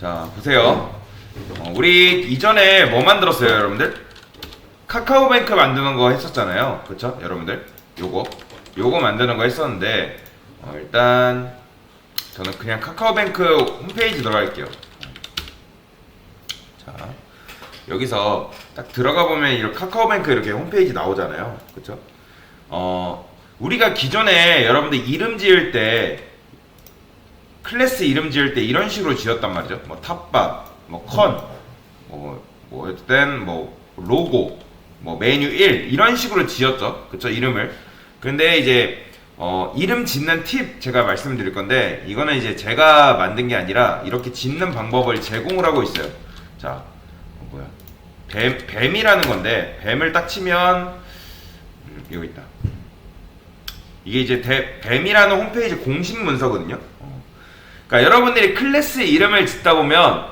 자, 보세요. 우리 이전에 뭐 만들었어요, 여러분들? 카카오뱅크 만드는 거 했었잖아요. 그쵸? 여러분들? 요거 만드는 거 했었는데, 일단, 저는 그냥 카카오뱅크 홈페이지 들어갈게요. 자, 여기서 딱 들어가 보면 이렇게 카카오뱅크 이렇게 홈페이지 나오잖아요. 그쵸? 우리가 기존에 여러분들 이름 지을 때, 클래스 이름 지을 때 이런 식으로 지었단 말이죠. 뭐 탑바, 뭐 컨, 뭐 어쨌든 뭐 로고, 뭐 메뉴 1 이런 식으로 지었죠. 그쵸? 이름을. 근데 이제 이름 짓는 팁 제가 말씀드릴 건데 이거는 이제 제가 만든 게 아니라 이렇게 짓는 방법을 제공을 하고 있어요. 자, 뭐야? 뱀이라는 건데 뱀을 딱 치면 여기 있다. 이게 이제 뱀이라는 홈페이지 공식 문서거든요. 그러니까 여러분들이 클래스 이름을 짓다 보면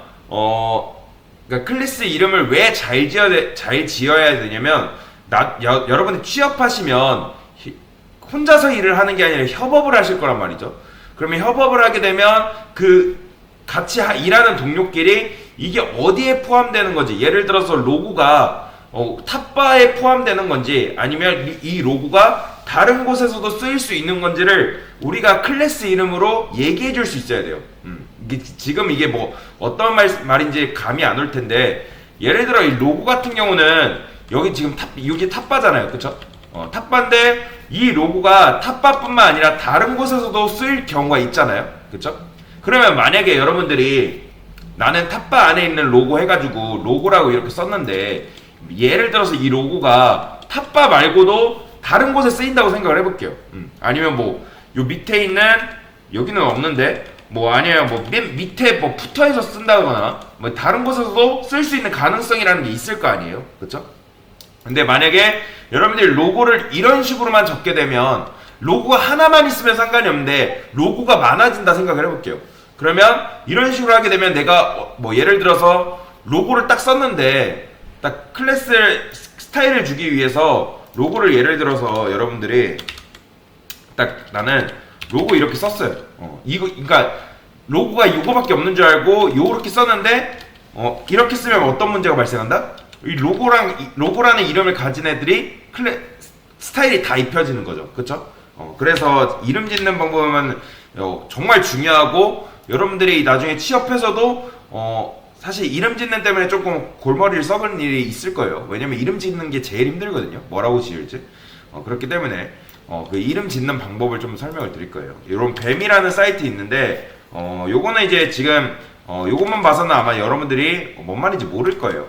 그러니까 클래스 이름을 왜 잘 지어야 되냐면 여러분이 취업하시면 혼자서 일을 하는 게 아니라 협업을 하실 거란 말이죠. 그러면 협업을 하게 되면 그 같이 일하는 동료끼리 이게 어디에 포함되는 건지, 예를 들어서 로고가 탑바에 포함되는 건지 아니면 이 로고가 다른 곳에서도 쓰일 수 있는 건지를 우리가 클래스 이름으로 얘기해 줄 수 있어야 돼요. 지금 이게 뭐 어떤 말인지 감이 안 올 텐데, 예를 들어 이 로고 같은 경우는 여기 지금 여기 탑바잖아요. 그쵸? 탑바인데 이 로고가 탑바뿐만 아니라 다른 곳에서도 쓰일 경우가 있잖아요. 그쵸? 그러면 만약에 여러분들이 나는 탑바 안에 있는 로고 해가지고 로고라고 이렇게 썼는데, 예를 들어서 이 로고가 탑바 말고도 다른 곳에 쓰인다고 생각을 해볼게요. 아니면 뭐 요 밑에 있는, 여기는 없는데 뭐 아니면 뭐 맨 밑에 뭐 붙어서 쓴다거나 뭐 다른 곳에서도 쓸 수 있는 가능성이라는 게 있을 거 아니에요. 그쵸? 근데 만약에 여러분들이 로고를 이런 식으로만 적게 되면 로고가 하나만 있으면 상관이 없는데 로고가 많아진다 생각을 해볼게요. 그러면 이런 식으로 하게 되면 내가 뭐 예를 들어서 로고를 딱 썼는데 딱 클래스 스타일을 주기 위해서 로고를 예를 들어서 여러분들이 딱 나는 로고 이렇게 썼어요. 그러니까 로고가 이거밖에 없는 줄 알고 요렇게 썼는데 이렇게 쓰면 어떤 문제가 발생한다? 이 로고라는 이름을 가진 애들이 스타일이 다 입혀지는 거죠. 그쵸? 그래서 이름 짓는 방법은 정말 중요하고, 여러분들이 나중에 취업해서도 사실 이름 짓는 때문에 조금 골머리를 썩은 일이 있을 거예요. 왜냐면 이름 짓는 게 제일 힘들거든요. 뭐라고 지을지. 그렇기 때문에 그 이름 짓는 방법을 좀 설명을 드릴 거예요. 이런 뱀이라는 사이트 있는데 요거는 이제 지금 요것만 봐서는 아마 여러분들이 뭔 말인지 모를 거예요.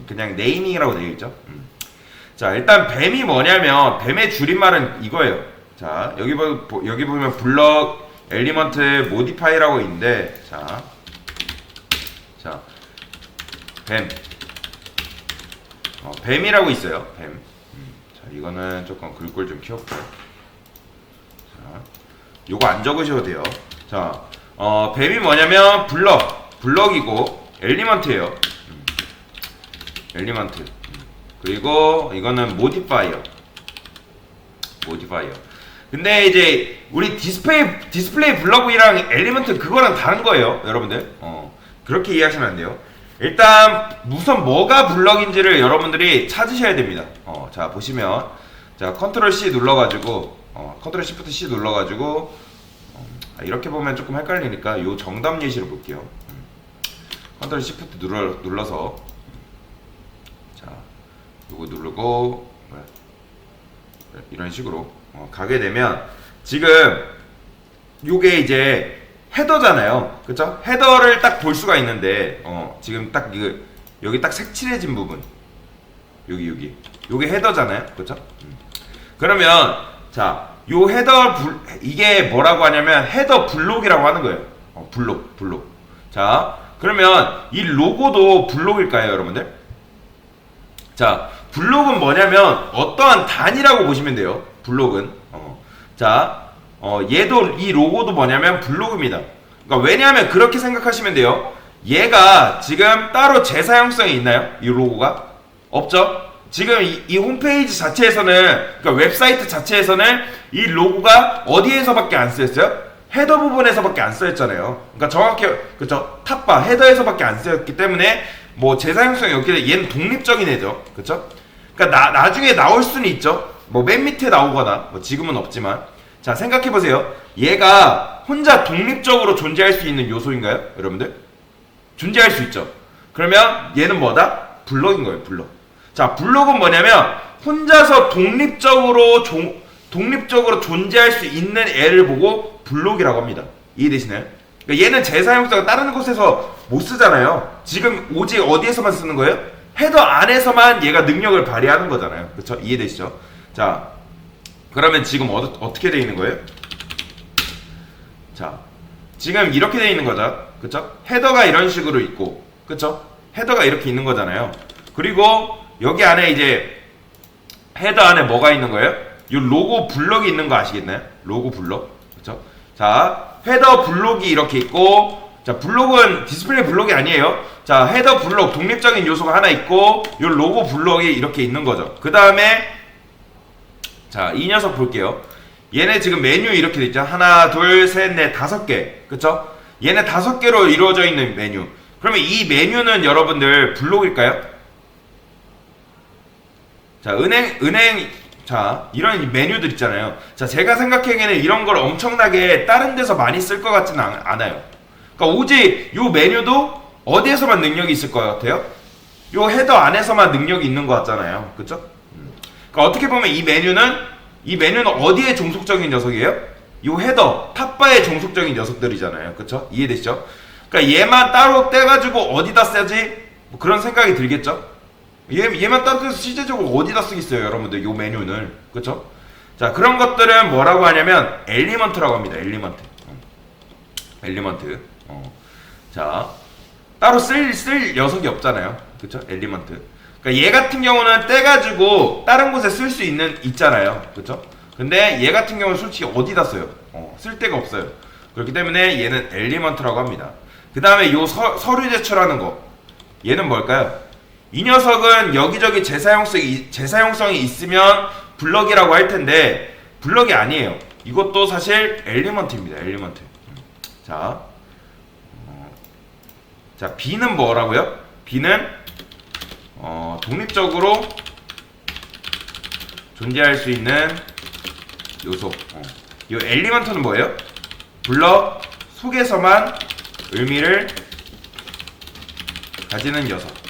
그냥 네이밍이라고 되어 있죠. 자, 일단 뱀이 뭐냐면 뱀의 줄임말은 이거예요. 자, 여기 보면 블럭 엘리먼트 모디파이라고 있는데, 자 뱀. 뱀이라고 있어요. 뱀. 자, 이거는 조금 글꼴 좀 키워볼게요. 자, 요거 안 적으셔도 돼요. 자, 뱀이 뭐냐면 블럭이고 엘리먼트예요. 엘리먼트. 그리고 이거는 모디파이어. 근데 이제 우리 디스플레이 블럭이랑 엘리먼트 그거랑 다른 거예요, 여러분들. 그렇게 이해하시면 안 돼요. 일단 우선 뭐가 블럭인지를 여러분들이 찾으셔야 됩니다. 자, 보시면 자, 컨트롤 C 눌러가지고 컨트롤 시프트 C 눌러가지고 이렇게 보면 조금 헷갈리니까 요 정답 예시를 볼게요. 컨트롤 시프트 눌러서 자, 요거 누르고 이런 식으로 가게 되면 지금 요게 이제 헤더잖아요. 그쵸? 헤더를 딱 볼 수가 있는데 지금 딱 여기 딱 색칠해진 부분, 요게 헤더잖아요. 그쵸? 그러면 자, 요 헤더 이게 뭐라고 하냐면 헤더 블록이라고 하는 거예요. 블록. 자, 그러면 이 로고도 블록일까요, 여러분들? 자, 블록은 뭐냐면 어떠한 단위라고 보시면 돼요. 블록은 자, 얘도 이 로고도 뭐냐면 블록입니다. 그러니까 왜냐하면 그렇게 생각하시면 돼요. 얘가 지금 따로 재사용성이 있나요? 이 로고가? 없죠? 지금 이 홈페이지 자체에서는, 그러니까 웹사이트 자체에서는 이 로고가 어디에서밖에 안 쓰였어요? 헤더 부분에서밖에 안 쓰였잖아요. 그러니까 정확히 그쵸? 탑바 헤더에서밖에 안 쓰였기 때문에 뭐 재사용성이 없기 때문에 얘는 독립적인 애죠. 그쵸? 그러니까 나중에 나올 수는 있죠. 뭐 맨 밑에 나오거나 뭐 지금은 없지만 자 생각해보세요. 얘가 혼자 독립적으로 존재할 수 있는 요소인가요? 여러분들? 존재할 수 있죠. 그러면 얘는 뭐다? 블럭인 거예요. 블럭. 자 블럭은 뭐냐면 혼자서 독립적으로 존재할 수 있는 애를 보고 블록이라고 합니다. 이해되시나요? 그러니까 얘는 재사용성을 다른 곳에서 못 쓰잖아요. 지금 오직 어디에서만 쓰는 거예요? 헤더 안에서만 얘가 능력을 발휘하는 거잖아요. 그쵸? 이해되시죠? 자, 그러면 지금 어떻게 되어 있는 거예요? 자, 지금 이렇게 되어 있는 거죠. 그쵸? 헤더가 이런 식으로 있고, 그쵸? 헤더가 이렇게 있는 거잖아요. 그리고 여기 안에 이제 헤더 안에 뭐가 있는 거예요? 이 로고 블럭이 있는 거 아시겠나요? 로고 블럭. 그쵸? 자, 헤더 블록이 이렇게 있고, 자, 블록은 디스플레이 블록이 아니에요. 자, 헤더 블록, 독립적인 요소가 하나 있고, 이 로고 블록이 이렇게 있는 거죠. 그 다음에, 자, 이 녀석 볼게요. 얘네 지금 메뉴 이렇게 돼 있죠. 하나, 둘, 셋, 넷, 5개. 그쵸? 얘네 5개로 이루어져 있는 메뉴. 그러면 이 메뉴는 여러분들 블록일까요? 자, 자, 이런 메뉴들 있잖아요. 자, 제가 생각하기에는 이런 걸 엄청나게 다른 데서 많이 쓸 것 같지는 않아요. 그러니까 오직 이 메뉴도 어디에서만 능력이 있을 것 같아요? 이 헤더 안에서만 능력이 있는 것 같잖아요. 그쵸? 그러니까 어떻게 보면 이 메뉴는 어디에 종속적인 녀석이에요? 이 헤더, 탑바의 종속적인 녀석들이잖아요. 그쵸? 이해되시죠? 그러니까 얘만 따로 떼가지고 어디다 쓰지? 뭐 그런 생각이 들겠죠? 얘만 따로 떼서 실제적으로 어디다 쓰겠어요, 여러분들? 요 메뉴는. 그쵸? 자, 그런 것들은 뭐라고 하냐면, 엘리먼트라고 합니다, 엘리먼트. 엘리먼트. 자, 따로 쓸 녀석이 없잖아요. 그쵸? 엘리먼트. 그러니까 얘 같은 경우는 떼가지고 다른 곳에 쓸 수 있잖아요. 그쵸? 근데 얘 같은 경우는 솔직히 어디다 써요? 쓸 데가 없어요. 그렇기 때문에 얘는 엘리먼트라고 합니다. 그 다음에 요 서류 제출하는 거. 얘는 뭘까요? 이 녀석은 여기저기 재사용성이 있으면 블럭이라고 할 텐데, 블럭이 아니에요. 이것도 사실 엘리먼트입니다. 엘리먼트. 자, 자, B는 뭐라고요? B는 독립적으로 존재할 수 있는 요소. 이 엘리먼트는 뭐예요? 블럭 속에서만 의미를 가지는 녀석.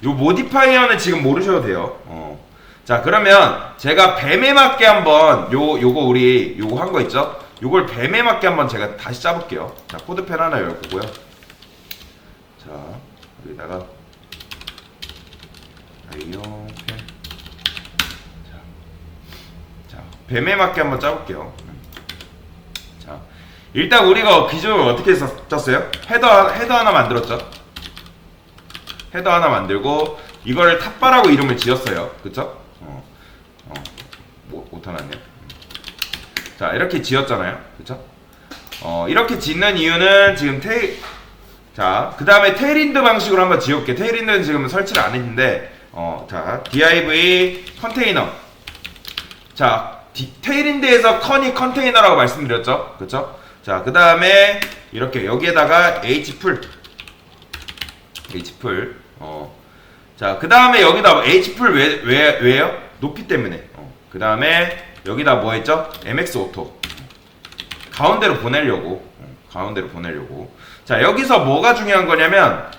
요 모디파이어는 지금 모르셔도 돼요. 자, 그러면 제가 뱀에 맞게 한번 요거 우리 요거 한 거 있죠? 요걸 뱀에 맞게 한번 제가 다시 짜볼게요. 자, 코드펜 하나 열고요. 자, 여기다가 아이오펜. 자, 뱀에 맞게 한번 짜볼게요. 자, 일단 우리가 기준을 어떻게 짰어요? 헤더 하나 만들었죠? 헤더 하나 만들고 이거를 탑바라고 이름을 지었어요. 그쵸? 못하나요? 자, 이렇게 지었잖아요. 그쵸? 이렇게 짓는 이유는 지금 자, 그 다음에 테일인드 방식으로 한번 지울게. 테일인드는 지금 설치를 안 했는데, 자, div 컨테이너. 자, 테일인드에서 컨테이너라고 말씀드렸죠? 그쵸? 자, 그 다음에 이렇게 여기에다가 h풀. 자, 그 다음에 여기다 h풀 왜요? 높이 때문에. 그 다음에 여기다 뭐 했죠? mx 오토. 가운데로 보내려고. 자, 여기서 뭐가 중요한 거냐면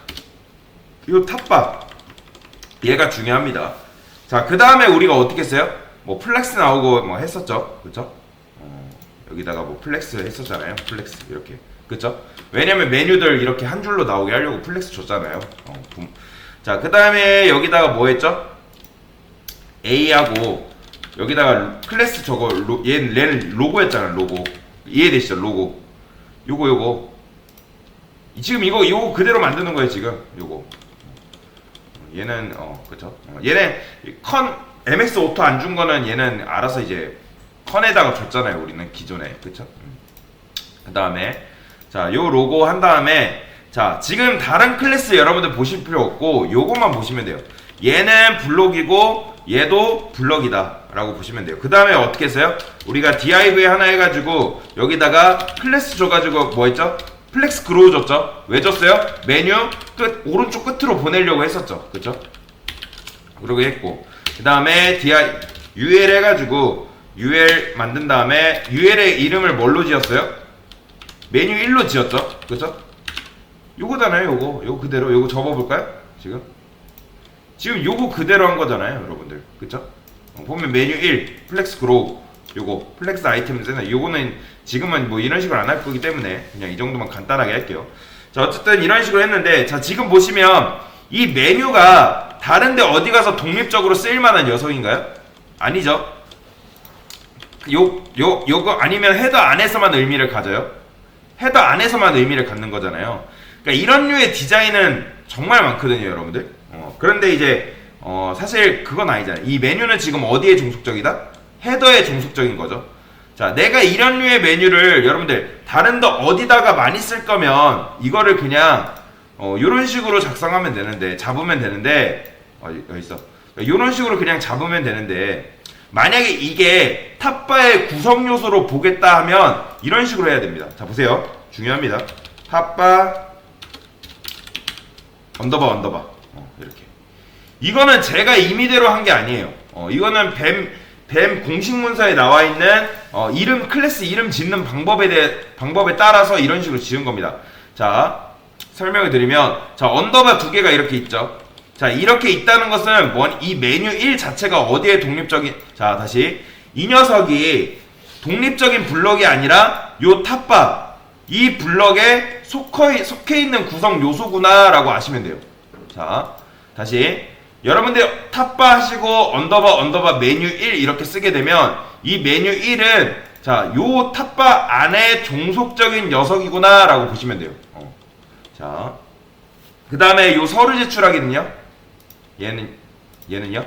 이 탑바 얘가 중요합니다. 자, 그 다음에 우리가 어떻게 했어요? 뭐 플렉스 나오고 뭐 했었죠. 그쵸? 여기다가 뭐 플렉스 했었잖아요. 플렉스 이렇게. 그쵸? 왜냐면 메뉴들 이렇게 한 줄로 나오게 하려고 플렉스 줬잖아요. 자, 그 다음에 여기다가 뭐 했죠? A하고 여기다가 클래스 저거 얘는 로고였잖아요. 로고. 이해되시죠? 로고. 요거 지금 이거 그대로 만드는 거예요. 지금 요거. 얘는 그쵸? 얘는 MX 오토 안 준 거는 얘는 알아서 이제 컨에다가 줬잖아요. 우리는 기존에. 그쵸? 그 다음에 자, 요 로고 한 다음에 자, 지금 다른 클래스 여러분들 보실 필요 없고 요것만 보시면 돼요. 얘는 블록이고 얘도 블럭이다 라고 보시면 돼요. 그 다음에 어떻게 했어요? 우리가 div 하나 해가지고 여기다가 클래스 줘가지고 뭐 했죠? 플렉스 그로우 줬죠? 왜 줬어요? 메뉴 끝 오른쪽 끝으로 보내려고 했었죠. 그쵸? 그러고 했고, 그 다음에 ul 해가지고 ul 만든 다음에 ul의 이름을 뭘로 지었어요? 메뉴 1로 지었죠? 그쵸? 요거잖아요. 요거 그대로 요거 접어볼까요? 지금 요거 그대로 한 거잖아요, 여러분들. 그쵸? 보면 메뉴 1 플렉스 그로우, 요거 플렉스 아이템즈는 요거는 지금은 뭐 이런 식으로 안 할 거기 때문에 그냥 이 정도만 간단하게 할게요. 자, 어쨌든 이런 식으로 했는데, 자, 지금 보시면 이 메뉴가 다른데 어디 가서 독립적으로 쓰일만한 녀석인가요? 아니죠. 요거 아니면 헤더 안에서만 의미를 가져요. 헤더 안에서만 의미를 갖는 거잖아요. 그러니까 이런 류의 디자인은 정말 많거든요, 여러분들. 그런데 이제 사실 그건 아니잖아요. 이 메뉴는 지금 어디에 종속적이다? 헤더에 종속적인 거죠. 자, 내가 이런 류의 메뉴를 여러분들 다른 데 어디다가 많이 쓸 거면 이거를 그냥 요런 식으로 작성하면 되는데, 잡으면 되는데, 여기 있어. 요런 식으로 그냥 잡으면 되는데, 만약에 이게 탑바의 구성 요소로 보겠다 하면 이런 식으로 해야 됩니다. 자, 보세요. 중요합니다. 탑바 언더바 이렇게. 이거는 제가 임의대로 한 게 아니에요. 이거는 뱀 공식 문서에 나와 있는 이름 클래스 이름 짓는 방법에 따라서 이런 식으로 지은 겁니다. 자, 설명을 드리면, 자, 언더바 두 개가 이렇게 있죠. 자, 이렇게 있다는 것은 이 메뉴 1 자체가 어디에 독립적인, 자, 다시 이 녀석이 독립적인 블럭이 아니라 요 탑바 이 블럭에 속해 있는 구성 요소구나 라고 아시면 돼요. 자, 다시 여러분들 탑바 하시고 언더바 메뉴 1 이렇게 쓰게 되면 이 메뉴 1은 자, 요 탑바 안에 종속적인 녀석이구나 라고 보시면 돼요. 자, 그 다음에 요 서류 제출하기는요, 얘는요,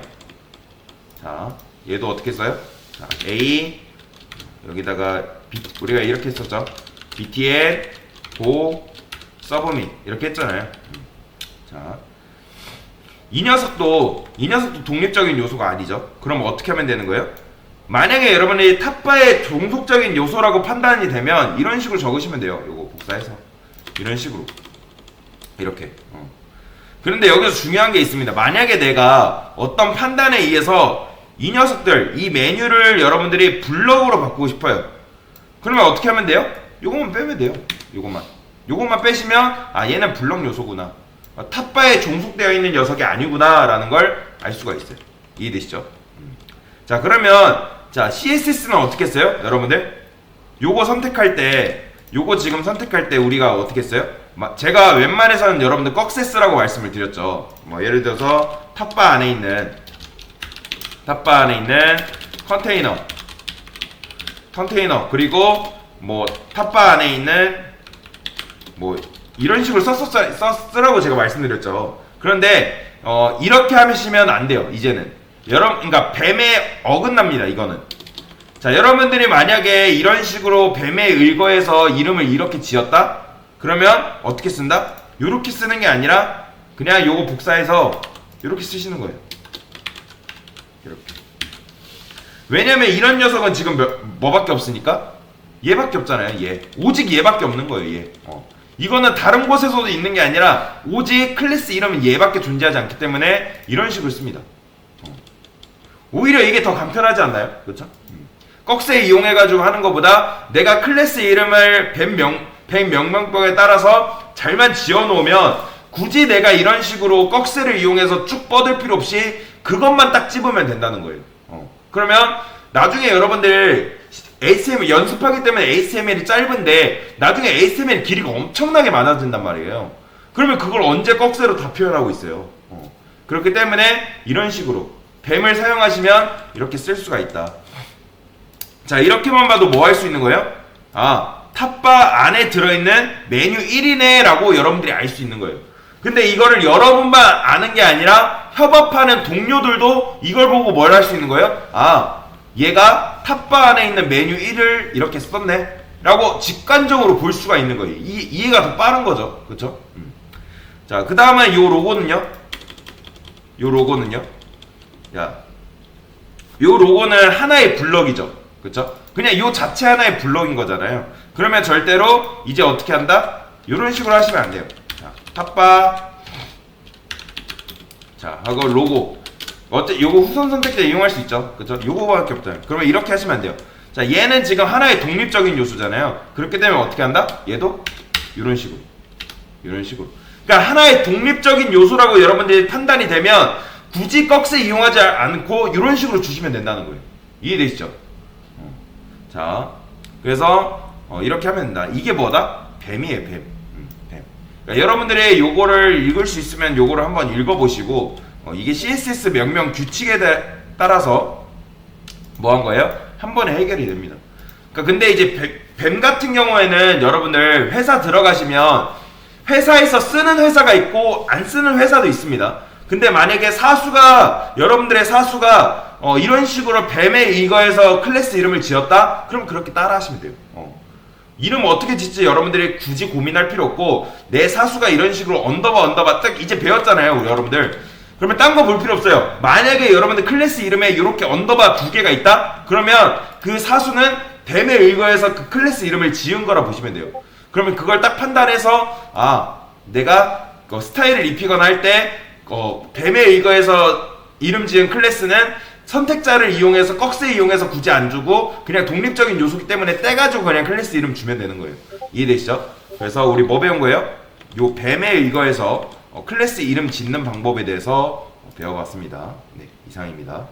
자, 얘도 어떻게 써요? 자, A 여기다가 우리가 이렇게 했었죠. btn 고 서브밋 이렇게 했잖아요. 자, 이 녀석도 독립적인 요소가 아니죠. 그럼 어떻게 하면 되는 거예요? 만약에 여러분이 탑바의 종속적인 요소라고 판단이 되면 이런 식으로 적으시면 돼요. 요거 복사해서 이런 식으로 이렇게. 그런데 여기서 중요한 게 있습니다. 만약에 내가 어떤 판단에 의해서 이 녀석들, 이 메뉴를 여러분들이 블럭으로 바꾸고 싶어요. 그러면 어떻게 하면 돼요? 요것만 빼면 돼요. 요것만 빼시면 얘는 블럭 요소구나, 탑바에 종속되어 있는 녀석이 아니구나 라는 걸 알 수가 있어요. 이해되시죠? 자, 그러면 자, CSS는 어떻게 써요? 여러분들 요거 지금 선택할 때 우리가 어떻게 써요? 제가 웬만해서는 여러분들 꺽세스라고 말씀을 드렸죠. 뭐 예를 들어서 탑바 안에 있는 컨테이너 그리고 뭐 탑바 안에 있는 뭐 이런 식으로 쓰라고 제가 말씀드렸죠. 그런데 이렇게 하시면 안 돼요. 이제는 그러니까 뱀에 어긋납니다. 이거는. 자, 여러분들이 만약에 이런 식으로 뱀에 의거해서 이름을 이렇게 지었다? 그러면 어떻게 쓴다? 요렇게 쓰는 게 아니라 그냥 요거 복사해서 요렇게 쓰시는 거예요. 이렇게. 왜냐면 이런 녀석은 지금 뭐밖에 없으니까? 얘밖에 없잖아요. 얘. 오직 얘밖에 없는 거예요. 얘. 이거는 다른 곳에서도 있는 게 아니라 오직 클래스 이름은 얘밖에 존재하지 않기 때문에 이런 식으로 씁니다. 오히려 이게 더 간편하지 않나요? 그렇죠? 꺽쇠 이용해가지고 하는 것보다 내가 클래스 이름을 뱀 명명법에 따라서 잘만 지어놓으면 굳이 내가 이런 식으로 꺽쇠를 이용해서 쭉 뻗을 필요 없이 그것만 딱 집으면 된다는 거예요. 그러면 나중에 여러분들 HTML 연습하기 때문에 HTML이 짧은데 나중에 HTML 길이가 엄청나게 많아진단 말이에요. 그러면 그걸 언제 꺽쇠로 다 표현하고 있어요. 그렇기 때문에 이런 식으로 뱀을 사용하시면 이렇게 쓸 수가 있다. 자, 이렇게만 봐도 뭐 할 수 있는 거예요? 탑바 안에 들어있는 메뉴 1이네 라고 여러분들이 알 수 있는 거예요. 근데 이거를 여러분만 아는 게 아니라 협업하는 동료들도 이걸 보고 뭘 할 수 있는 거예요? 얘가 탑바 안에 있는 메뉴 1을 이렇게 썼네 라고 직관적으로 볼 수가 있는 거예요. 이해가 더 빠른 거죠. 그쵸? 자, 그 다음에 요 로고는요. 야, 요 로고는 하나의 블럭이죠. 그쵸? 그냥 요 자체 하나의 블럭인 거잖아요. 그러면 절대로 이제 어떻게 한다? 요런 식으로 하시면 안 돼요. 자, 탑바. 자, 하고 로고. 요거 후선 선택 때 이용할 수 있죠. 그쵸? 요거밖에 없잖아요. 그러면 이렇게 하시면 안 돼요. 자, 얘는 지금 하나의 독립적인 요소잖아요. 그렇게 되면 어떻게 한다? 얘도 요런 식으로. 요런 식으로. 그러니까 하나의 독립적인 요소라고 여러분들이 판단이 되면 굳이 꺽쇠 이용하지 않고 이런 식으로 주시면 된다는 거예요. 이해되시죠? 자, 그래서 이렇게 하면 된다. 이게 뭐다? 뱀이에요, 뱀. 뱀. 그러니까 여러분들이 요거를 읽을 수 있으면 요거를 한번 읽어보시고 이게 CSS 명령 규칙에 따라서 뭐 한 거예요? 한 번에 해결이 됩니다. 그러니까 근데 이제 뱀 같은 경우에는 여러분들 회사 들어가시면 회사에서 쓰는 회사가 있고 안 쓰는 회사도 있습니다. 근데 만약에 여러분들의 사수가 이런 식으로 뱀에 이거에서 클래스 이름을 지었다? 그럼 그렇게 따라 하시면 돼요. 이름 어떻게 짓지 여러분들이 굳이 고민할 필요 없고, 내 사수가 이런 식으로 언더바 딱 이제 배웠잖아요, 우리 여러분들. 그러면 딴 거 볼 필요 없어요. 만약에 여러분들 클래스 이름에 이렇게 언더바 2개가 있다? 그러면 그 사수는 뱀에 의거해서 그 클래스 이름을 지은 거라 보시면 돼요. 그러면 그걸 딱 판단해서 내가 스타일을 입히거나 할 때 뱀에 의거해서 이름 지은 클래스는 선택자를 이용해서 꺽쇠 이용해서 굳이 안 주고 그냥 독립적인 요소기 때문에 떼가지고 그냥 클래스 이름 주면 되는 거예요. 이해되시죠? 그래서 우리 뭐 배운 거예요? 요 뱀에 의거해서 클래스 이름 짓는 방법에 대해서 배워봤습니다. 네, 이상입니다.